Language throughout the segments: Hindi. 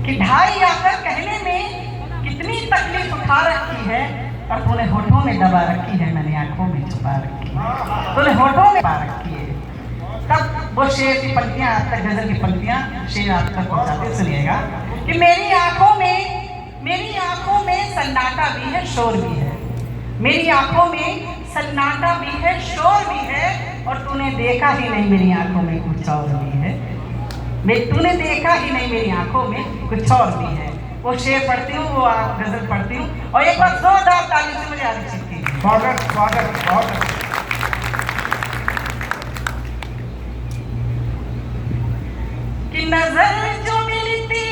कि ढाई आकर कहने में कितनी तकलीफ उठा रखी है, और तूने होठों में दबा रखी है, मैंने आंखों में छुपा रखी है, तूने होठों में पा रखी है। तब वो शेर की पंक्तियां आप तक, गजल की पंक्तियां शेर आप तक पहुंचाते सुनिएगा कि मेरी आंखों में सन्नाटा भी है, शोर भी है। मेरी आंखों में सन्नाटा भी है, शोर भी है, और तूने देखा ही नहीं मेरी आंखों में कुछ और भी है। तूने देखा ही नहीं मेरी आंखों में कुछ और भी है। वो शेर पढ़ती हूँ, वो गजल पढ़ती हूँ, और एक बार जोरदार ताली से मुझे आगे सीखती है। स्वागत स्वागत स्वागत। कि नजर जो मिलती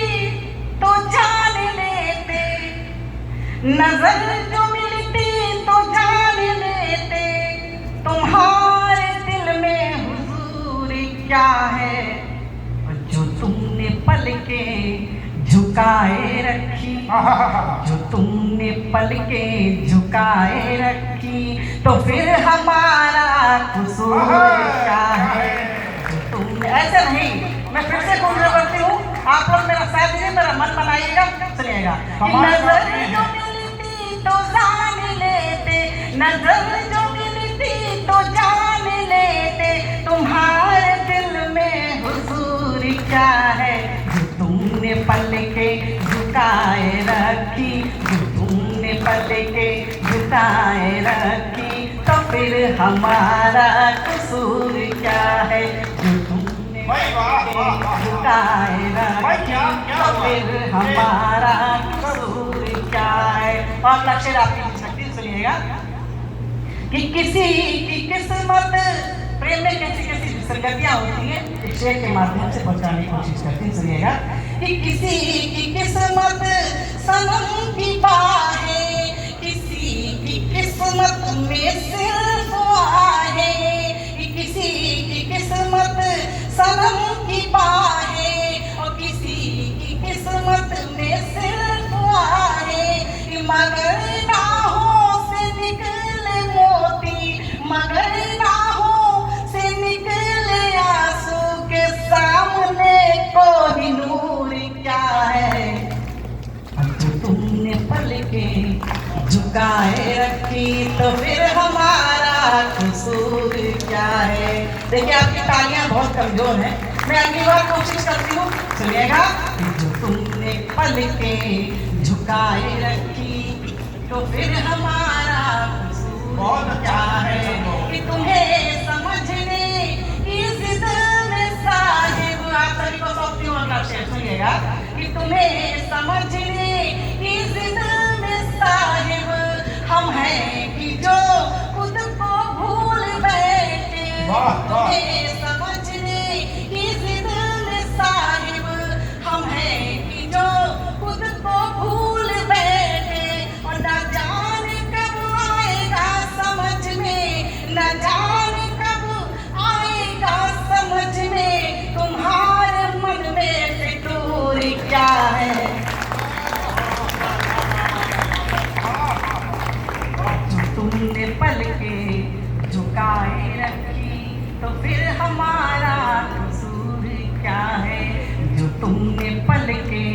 तो जान लेते, नजर जो मिलती तो जान लेते, तुम्हारे दिल में हुजूर क्या है, जो तुमने पलके झुकाए रखी, जो तुमने पलके झुकाए रखी, तो फिर हमारा कसूर क्या है, जो तुमने। ऐसे नहीं, मैं फिर से गुनगुना करती हूँ, आप लोग मेरा साथ दीजिए, मेरा मन बनाइएगा, सुनिएगा। नजर जो मिलती तो जान लेते, नजर जो मिलती तो जान लेते, तुम्हारे दिल में हुजूर क्या है, जो तुमने पलके झुकाए रखी, जो तुमने पलके झुकाए रखी, तो फिर हमारा कसूर क्या है, जो तुमने झुकाए रखी, तो फिर हमारा कसूर क्या है। और लक्ष्य आपकी शक्ति सुनिएगा कि किसी की किस्मत, प्रेम में कैसी कैसी विसंगतियां होती हैं, इस शेर के माध्यम से पहुंचाने की कोशिश करते हैं। सुनिएगा कि किसी की किस्मत सनम की बाहें, किसी की किस्मत में सिर्फ आहें, किसी की किस्मत सनम की बाहें, और किसी की किस्मत में सिर्फ आहें, मगर राहों से निकले मोती, मगर राहों से निकले आंसू, के सामने कोई नूर क्या है, जो तुमने पलके झुकाए रखी, तो फिर हमारा कसूर क्या है। देखिए आपकी तालियां बहुत कमजोर हैं, मैं अगली बार कोशिश करती हूँ, सुनिएगा। जो तुमने पलके झुकाए रखी, तो फिर हमारा कसूर क्या है, कि तुम्हें समझने की जिद में साहिब, आप सभी को सौंपती हूँ अगला शेर, सुनिएगा कि तुम्हें समझने की जिद में साहिब, हम हैं कि जो खुद को भूल बैठे, तुम्हें समझने की जिद में साहिब, हम हैं कि जो खुद को भूल बैठे, और न जाने कब आएगा समझ में, न जाने कब आएगा समझ में, तुम्हारे मन में फितूर क्या है, जो तुमने पलके झुकाए रखी, तो फिर हमारा कसूर क्या है, जो तुमने पलके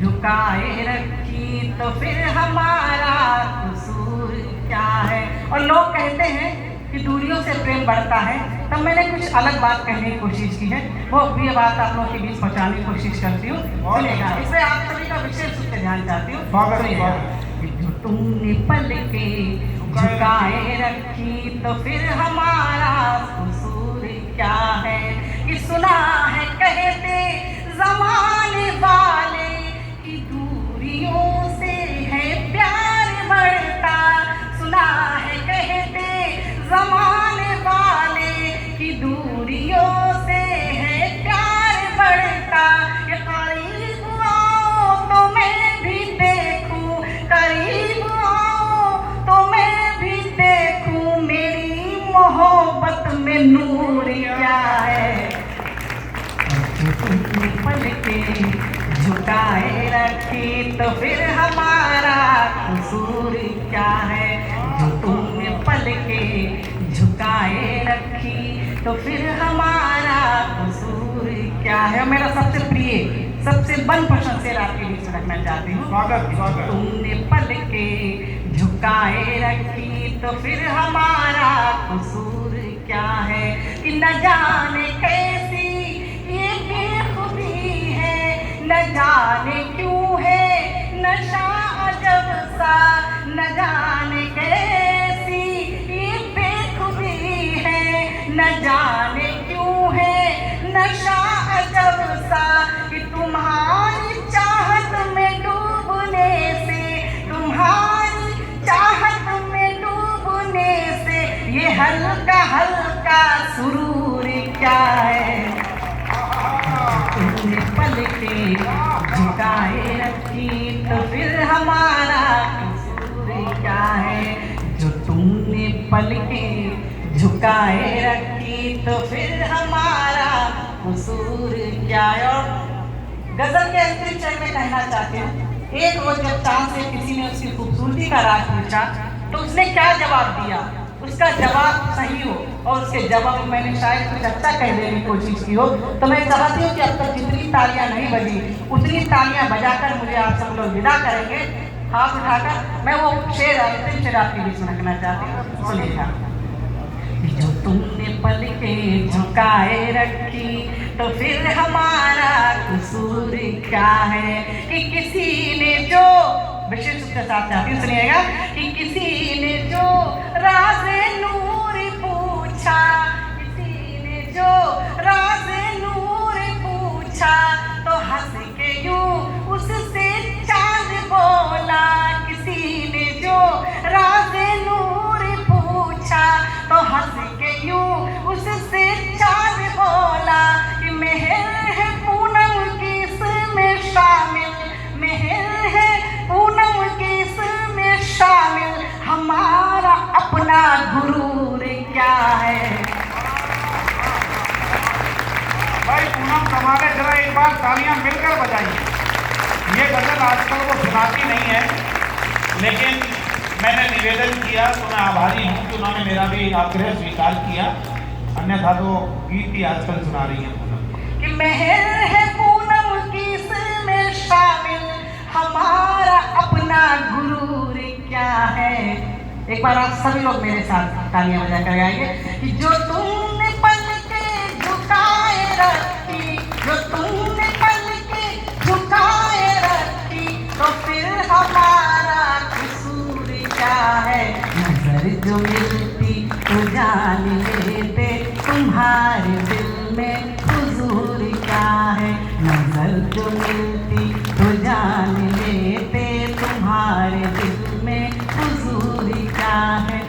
झुकाए रखी, तो फिर हमारा कसूर क्या है। और लोग कहते हैं कि दूरियों से प्रेम बढ़ता है, तब मैंने कुछ अलग बात कहने की कोशिश की है, वो भी बात आप लोगों के बीच पहुंचाने की कोशिश करती हूँ, सुनिएगा। इसमें आप सभी का विशेष रूप से ध्यान चाहती हूँ, सुनिएगा। जो तुमने पलके झुकाए रखी, तो फिर हमारा कसूर क्या है, कि सुना है कहते जमाने वाले कि दूरियों से है प्यार बढ़ता, सुना है कहते जमाने वाले कि दूरियों से है प्यार बढ़ता, ये करीब आओ तो मैं भी देखूं, करीब आओ तो मैं भी देखूं, मेरी मोहब्बत में नूर क्या है, जो तुमने पलके झुकाए रखी, तो फिर हमारा कसूर क्या है, जो तुमने पलके झुकाए रखी, तो फिर हमारा कसूर क्या है। मेरा सबसे प्रिय सबसे मनपसंद शेर आपके बीच में रखना चाहती हूँ। स्वागत स्वागत। तुमने पलके झुकाए रखी तो फिर हमारा कसूर क्या है कि न जाने कैसी ये बेखुदी है, न जाने क्यों है नशा अजब सा, न जाने कैसी ये बेखुदी है, न जाने क्यों है नशा अजब सा कि तुम्हारी चाहत में डूबने से, तुम्हारी चाहत में डूबने से ये हल्का हल्का सुरूर क्या है। तुमने पलके झुकाए रखी तो फिर हमारा कसूर क्या है, जो तुमने पलके झुकाए रखी तो फिर हमारा कसूर क्या है। और गजल के अंतिम चरण में कहना चाहते हैं, एक रोज जब चांद से किसी ने उसकी खूबसूरती का राज पूछा तो उसने क्या जवाब दिया, उसका जवाब सही हो और उसके जवाब में मैंने शायद कुछ अच्छा कह देने की कोशिश की हो, तो मैं चाहती हूँ कि अब तक जितनी तालियां नहीं बजी उतनी तालियां बजाकर मुझे आप सब लोग विदा करेंगे। हाथ उठाकर मैं वो शेर अंतिम शेर आपके बीच में रखना चाहती हूँ, सुनिएगा। जो तुमने पलके झुकाए रखी तो फिर हमारा कसूर क्या है कि किसी ने जो विशेष रूप से साथ चाहती हूँ, सुनिएगा कि किसी ने जो राज़े नूर पूछा, किसी ने जो राज़े नूर पूछा तो हंस के यूं उससे चांद बोला, किसी ने जो राज़े नूर पूछा तो हंस के यूं उससे चांद बोला कि मेहर है पूनम की इसमें शामिल, मेहर है पूनम की इसमें शामिल, हमारा अपना गुरूर क्या है। भाई पूनम कमाले, जरा एक बार तालियां मिलकर बजाइए। ये गजल आजकल वो सुनाती नहीं है, लेकिन मैंने निवेदन किया तो मैं आभारी हूँ कि उन्होंने मेरा भी आग्रह स्वीकार किया, अन्यथा तो गीत ही आजकल सुना रही है पूनम। कि मेहर है पूनम की इसमें शामिल, हमारा अपना गुरूर क्या है। एक बार आप सभी लोग मेरे साथ तालियां बजा कर गाएंगे कि जो तुमने पलके झुकाए रखी, जो तुमने पलके झुकाए रखी तो फिर हमारा कसूर क्या है। नजर जो मिलती तो जान लेते तुम्हारे दिल में हुजूर क्या है, नजर जो मिलती तो जान लेते तुम्हारे दिल में हुजूर क्या है।